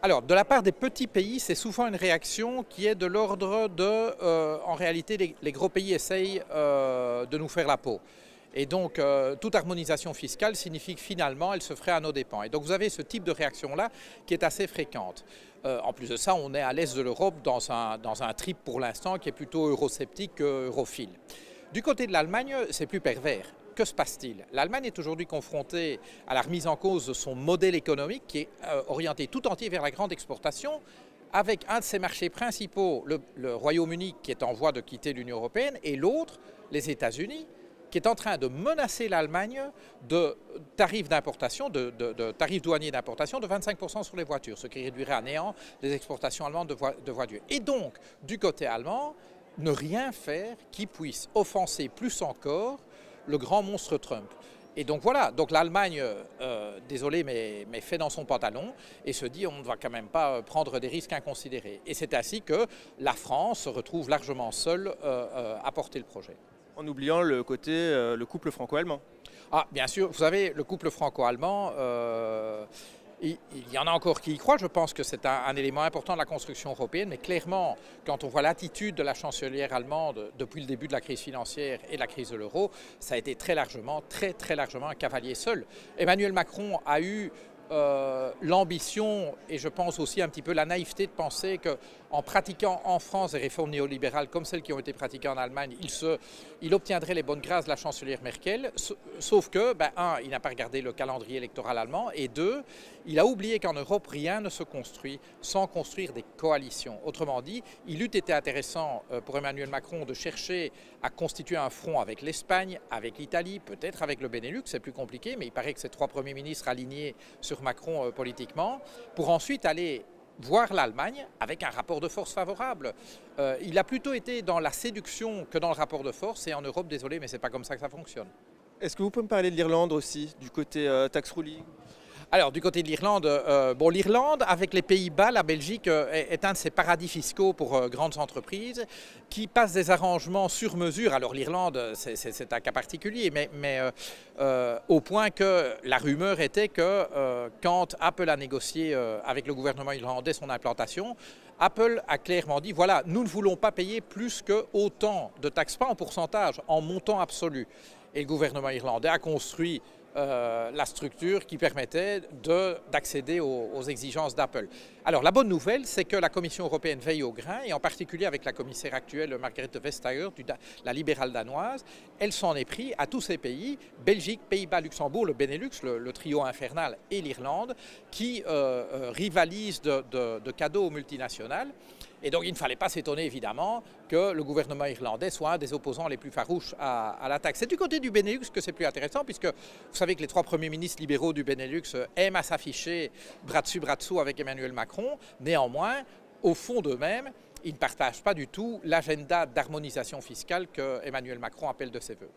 Alors, de la part des petits pays, c'est souvent une réaction qui est de l'ordre de, en réalité, les gros pays essayent de nous faire la peau. Et donc, toute harmonisation fiscale signifie que finalement, elle se ferait à nos dépens. Et donc, vous avez ce type de réaction-là qui est assez fréquente. En plus de ça, on est à l'est de l'Europe dans un trip pour l'instant qui est plutôt eurosceptique qu'europhile. Du côté de l'Allemagne, c'est plus pervers. Que se passe-t-il? L'Allemagne est aujourd'hui confrontée à la remise en cause de son modèle économique qui est orienté tout entier vers la grande exportation, avec un de ses marchés principaux, le Royaume-Uni, qui est en voie de quitter l'Union européenne, et l'autre, les États-Unis, qui est en train de menacer l'Allemagne de tarifs d'importation, de tarifs douaniers d'importation de 25% sur les voitures, ce qui réduirait à néant les exportations allemandes de voitures. Et donc, du côté allemand, ne rien faire qui puisse offenser plus encore le grand monstre Trump. Et donc voilà, donc l'Allemagne, désolé, mais fait dans son pantalon et se dit on ne va quand même pas prendre des risques inconsidérés. Et c'est ainsi que la France se retrouve largement seule à porter le projet. En oubliant le côté, le couple franco-allemand. Ah, bien sûr, vous savez, le couple franco-allemand, il y en a encore qui y croient. Je pense que c'est un élément important de la construction européenne, mais clairement, quand on voit l'attitude de la chancelière allemande depuis le début de la crise financière et de la crise de l'euro, ça a été très largement un cavalier seul. Emmanuel Macron a eu l'ambition et je pense aussi un petit peu la naïveté de penser qu'en pratiquant en France des réformes néolibérales comme celles qui ont été pratiquées en Allemagne, il obtiendrait les bonnes grâces de la chancelière Merkel, sauf que, un, il n'a pas regardé le calendrier électoral allemand, et deux, il a oublié qu'en Europe, rien ne se construit sans construire des coalitions. Autrement dit, il eût été intéressant pour Emmanuel Macron de chercher à constituer un front avec l'Espagne, avec l'Italie, peut-être avec le Benelux, c'est plus compliqué, mais il paraît que ces trois premiers ministres alignés sur Macron politiquement, pour ensuite aller voir l'Allemagne avec un rapport de force favorable. Il a plutôt été dans la séduction que dans le rapport de force, et en Europe, désolé, mais c'est pas comme ça que ça fonctionne. Est-ce que vous pouvez me parler de l'Irlande aussi, du côté tax ruling? Alors, du côté de l'Irlande, l'Irlande, avec les Pays-Bas, la Belgique est un de ces paradis fiscaux pour grandes entreprises qui passent des arrangements sur mesure. Alors, l'Irlande, c'est un cas particulier, mais au point que la rumeur était que quand Apple a négocié avec le gouvernement irlandais son implantation, Apple a clairement dit, voilà, nous ne voulons pas payer plus que autant de taxes, pas en pourcentage, en montant absolu. Et le gouvernement irlandais a construit la structure qui permettait d'accéder aux exigences d'Apple. Alors la bonne nouvelle, c'est que la Commission européenne veille au grain, et en particulier avec la commissaire actuelle Margrethe Vestager, la libérale danoise, elle s'en est pris à tous ces pays, Belgique, Pays-Bas, Luxembourg, le Benelux, le trio infernal, et l'Irlande, qui rivalisent de cadeaux aux multinationales. Et donc il ne fallait pas s'étonner évidemment que le gouvernement irlandais soit un des opposants les plus farouches à la taxe. C'est du côté du Benelux que c'est plus intéressant, puisque vous savez que les trois premiers ministres libéraux du Benelux aiment à s'afficher bras dessous avec Emmanuel Macron. Néanmoins, au fond d'eux-mêmes, ils ne partagent pas du tout l'agenda d'harmonisation fiscale que Emmanuel Macron appelle de ses vœux.